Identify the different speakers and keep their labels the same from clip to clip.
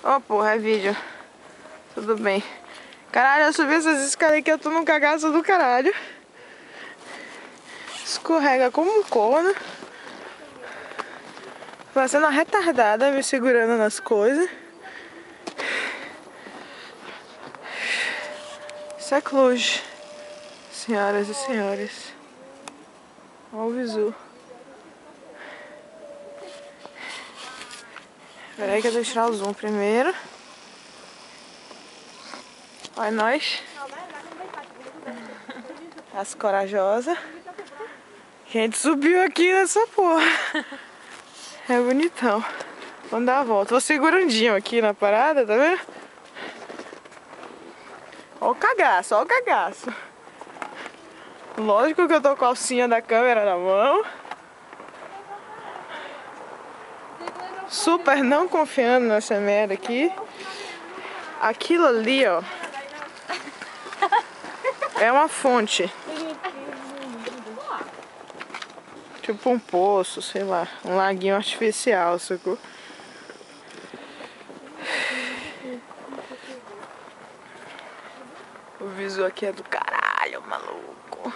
Speaker 1: Ó, porra, é vídeo. Tudo bem. Caralho, eu subi essas escadas aqui, eu tô num cagaço do caralho. Escorrega como um corno. Fazendo uma retardada, me segurando nas coisas. Isso é Cluj, senhoras e senhores. Olha o visu. Espera aí que eu vou tirar o zoom primeiro. Olha nós. As corajosas. A gente subiu aqui nessa porra. É bonitão. Vamos dar a volta. Vou segurandinho aqui na parada, tá vendo? Olha o cagaço, olha o cagaço. Lógico que eu tô com a alcinha da câmera na mão. Super não confiando nessa merda aqui. Aquilo ali, ó, é uma fonte. Tipo um poço, sei lá. Um laguinho artificial, sacou? O visu aqui é do caralho, maluco.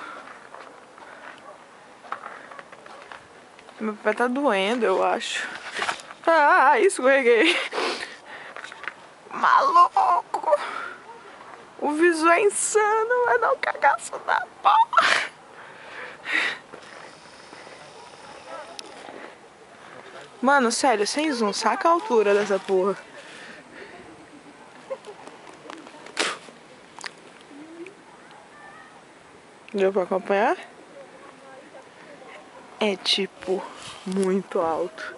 Speaker 1: Meu pé tá doendo, eu acho. Ah, escorreguei. Maluco. O visu é insano, vai dar um cagaço da porra. Mano, sério, sem zoom, saca a altura dessa porra. Deu pra acompanhar? É tipo muito alto.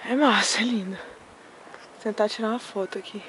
Speaker 1: É massa, é lindo. Vou tentar tirar uma foto aqui.